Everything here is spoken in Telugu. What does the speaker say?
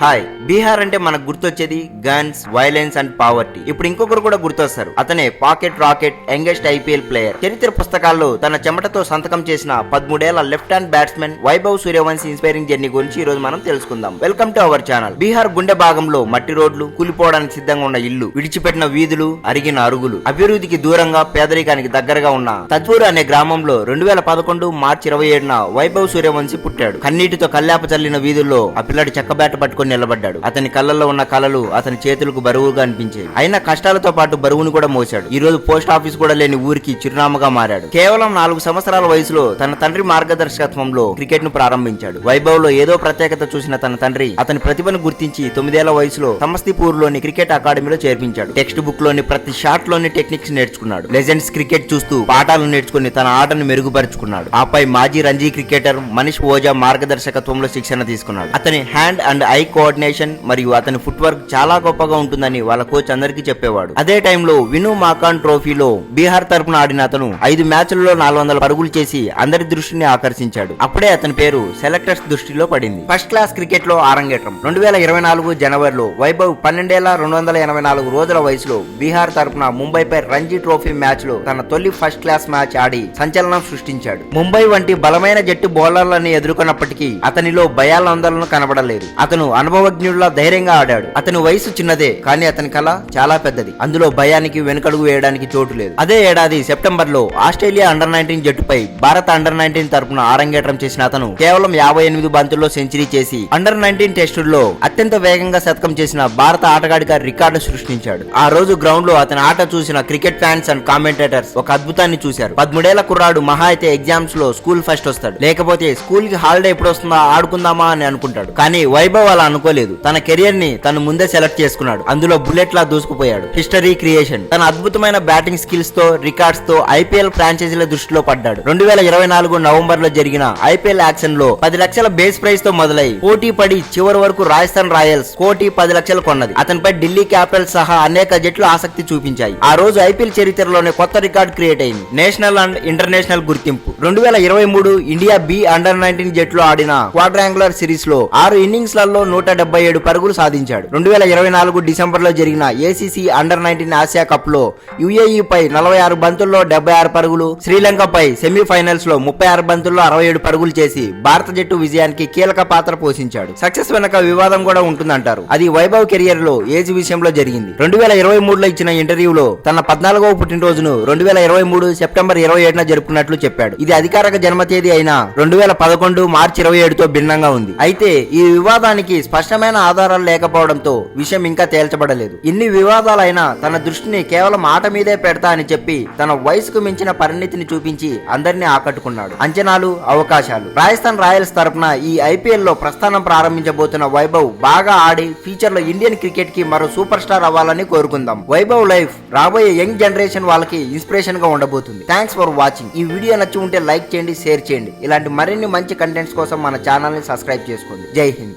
హాయ్, బీహార్ అంటే మనకు గుర్తొచ్చేది గన్స్, వైలెన్స్ అండ్ పావర్టీ. ఇప్పుడు ఇంకొకరు కూడా గుర్తొస్తారు. అతనే pocket rocket, youngest IPL player. చరిత్ర పుస్తకాల్లో తన చెమటతో సంతకం చేసిన 13 ఏళ్ల left hand batsmen Vaibhav Suryavanshi inspiring journey గురించి ఈ రోజు మనం తెలుసుకుందాం. Welcome to our channel. Bihar గుండె భాగంలో మట్టి రోడ్లు, కూలిపోవడానికి సిద్ధంగా ఉన్న ఇల్లు, విడిచిపెట్టిన వీధులు, అరిగిన అరుగులు, అభివృద్ధికి దూరంగా పేదరికానికి దగ్గరగా ఉన్న తద్పూర్ అనే గ్రామంలో 2011 మార్చి 27న వైభవ్ సూర్యవంశీ పుట్టాడు. కన్నీటితో కల్లాప చల్లిన వీధుల్లో ఆ పిల్లడి చెక్కబేట పట్టుకొని నిలబడ్డాడు. అతని కళ్ళల్లో ఉన్న కళలు అతని చేతులకు బరువుగా అనిపించేవి. అయినా కష్టాలతో పాటు బరువును కూడా మోశాడు. ఈ రోజు పోస్ట్ ఆఫీస్ కూడా లేని ఊరికి చిరునామాగా మారాడు. కేవలం 4 సంవత్సరాల వయసులో తన తండ్రి మార్గదర్శకత్వంలో క్రికెట్ ను ప్రారంభించాడు. వైభవ్ లో ఏదో ప్రత్యేకత చూసిన తన తండ్రి అతని ప్రతిభను గుర్తించి 9 ఏళ్ల వయసులో సమస్తీపూర్ లోని క్రికెట్ అకాడమీలో చేర్పించాడు. టెక్స్ట్ బుక్ లోని ప్రతి షాట్ లోని టెక్నిక్స్ నేర్చుకున్నాడు. లెజెండ్స్ క్రికెట్ చూస్తూ పాఠాలు నేర్చుకుని తన ఆటను మెరుగుపరుచుకున్నాడు. ఆపై మాజీ రంజీ క్రికెటర్ మనీష్ ఓజా మార్గదర్శకత్వంలో శిక్షణ తీసుకున్నాడు. అతని హ్యాండ్ అండ్ ఐ కోఆర్డినేషన్ మరియు అతని ఫుట్ వర్క్ చాలా గొప్పగా ఉంటుందని వాళ్ళ కోచ్ అందరికీ చెప్పేవాడు. అదే టైంలో విను మాకాన్ ట్రోఫీలో బీహార్ తరపున ఆడిన అతను 5 మ్యాచ్లలో 400 పరుగులు చేసి అందరి దృష్టిని ఆకర్షించాడు. అప్పుడే అతని పేరు సెలెక్టర్స్ దృష్టిలో పడింది. ఫస్ట్ క్లాస్ క్రికెట్ లో ఆరంగేట్రం 2024 జనవరిలో వైభవ్ 12 ఏళ్ల 284 రోజుల వయసులో బీహార్ తరపున ముంబైపై రంజీ ట్రోఫీ మ్యాచ్ లో తన తొలి ఫస్ట్ క్లాస్ మ్యాచ్ ఆడి సంచలనం సృష్టించాడు. ముంబై వంటి బలమైన జట్టు బౌలర్లని ఎదుర్కొన్నప్పటికీ అతనిలో భయాలందరూ కనబడలేదు. అతను అనుభవజ్ఞుడిలా ధైర్యంగా ఆడాడు. అతని వయసు చిన్నదే, కానీ అతని కళ చాలా పెద్దది. అందులో భయానికి వెనుకడుగు వేయడానికి చోటు లేదు. అదే ఏడాది సెప్టెంబర్ లో ఆస్ట్రేలియా అండర్-19 జట్టుపై భారత అండర్-19 తరపున ఆరంగేట్రం చేసిన అతను కేవలం 58 బంతుల్లో సెంచరీ చేసి అండర్-19 టెస్టుల్లో అత్యంత వేగంగా శతకం చేసిన భారత ఆటగాడిగా రికార్డు సృష్టించాడు. ఆ రోజు గ్రౌండ్ లో అతని ఆట చూసిన క్రికెట్ ఫ్యాన్స్ అండ్ కామెంటేటర్స్ ఒక అద్భుతాన్ని చూశారు. 13 ఏళ్ల కుర్రాడు మహా అయితే ఎగ్జామ్స్ లో స్కూల్ ఫస్ట్ వస్తాడు, లేకపోతే స్కూల్ కి హాలిడే ఎప్పుడు వస్తుందా ఆడుకుందామా అని అనుకుంటాడు. కానీ వైభవ్ అలా అనుకోలేదు. తన కెరియర్ ని తను ముందే సెలెక్ట్ చేసుకున్నాడు. అందులో బుల్లెట్ లా దూసుకుపోయాడు. History creation. తన అద్భుతమైన బ్యాటింగ్ స్కిల్స్ తో రికార్డ్స్ తో ఐపీఎల్ ఫ్రాంచైజీల దృష్టిలో పడ్డాడు. 2024 నవంబర్ లో జరిగిన ఐపీఎల్ యాక్షన్ లో 10 లక్షల బేస్ ప్రైస్ తో మొదలై పోటీ పడి చివరి వరకు రాజస్థాన్ రాయల్స్ 1,10,00,000 కొన్నది. అతనిపై ఢిల్లీ క్యాపిటల్స్ సహా అనేక జట్లు ఆసక్తి చూపించాయి. ఆ రోజు ఐపీఎల్ చరిత్రలోనే కొత్త రికార్డ్ క్రియేట్ అయింది. నేషనల్ అండ్ ఇంటర్నేషనల్ గుర్తింపు. 2023 ఇండియా బి అండర్-19 జట్లు ఆడిన క్వాడ్రాంగులర్ సిరీస్ లో 6 ఇన్నింగ్స్ లలో 177 పరుగులు సాధించాడు. 2024 డిసెంబర్ లో జరిగిన ఏసీసీ అండర్-19 ఆసియా కప్ లో యుఏఈ పై 46 బంతుల్లో 76 పరుగులు, శ్రీలంక పై సెమీఫైనల్స్ లో 36 బంతుల్లో 67 పరుగులు చేసి భారత జట్టు విజయానికి కీలక పాత్ర పోషించాడు. సక్సెస్ వెనక వివాదం కూడా ఉంటుందంటారు. అది వైభవ్ కెరియర్ లో ఏజ్ విషయంలో జరిగింది. 2023 లో ఇచ్చిన ఇంటర్వ్యూలో తన 14వ పుట్టినరోజును 2023 సెప్టెంబర్ 27న జరుపుకున్నట్లు చెప్పాడు. ఇది అధికారిక జన్మ తేదీ అయినా 2011 మార్చి 27తో భిన్నంగా ఉంది. అయితే ఈ వివాదానికి స్పష్టమైన ఆధారాలు లేకపోవడంతో విషయం ఇంకా తేల్చబడలేదు. ఎన్ని వివాదాలైనా తన దృష్టిని కేవలం ఆట మీదే పెడతా అని చెప్పి తన వయసుకు మించిన పరిణితిని చూపించి అందరినీ ఆకట్టుకున్నాడు. అంచనాలు, అవకాశాలు. రాజస్థాన్ రాయల్స్ తరపున ఈ ఐపీఎల్ లో ప్రస్థానం ప్రారంభించబోతున్న వైభవ్ బాగా ఆడి ఫ్యూచర్ లో ఇండియన్ క్రికెట్ కి మరో సూపర్ స్టార్ అవ్వాలని కోరుకుందాం. వైభవ్ లైఫ్ రాబోయే యంగ్ జనరేషన్ వాళ్ళకి ఇన్స్పిరేషన్ గా ఉండబోతుంది. Thanks for watching. ఈ వీడియో నచ్చి ఉంటే లైక్ చేయండి, షేర్ చేయండి. ఇలాంటి మరిన్ని మంచి కంటెంట్స్ కోసం మన ఛానల్ ని సబ్స్క్రైబ్ చేసుకోండి. జై హింద్.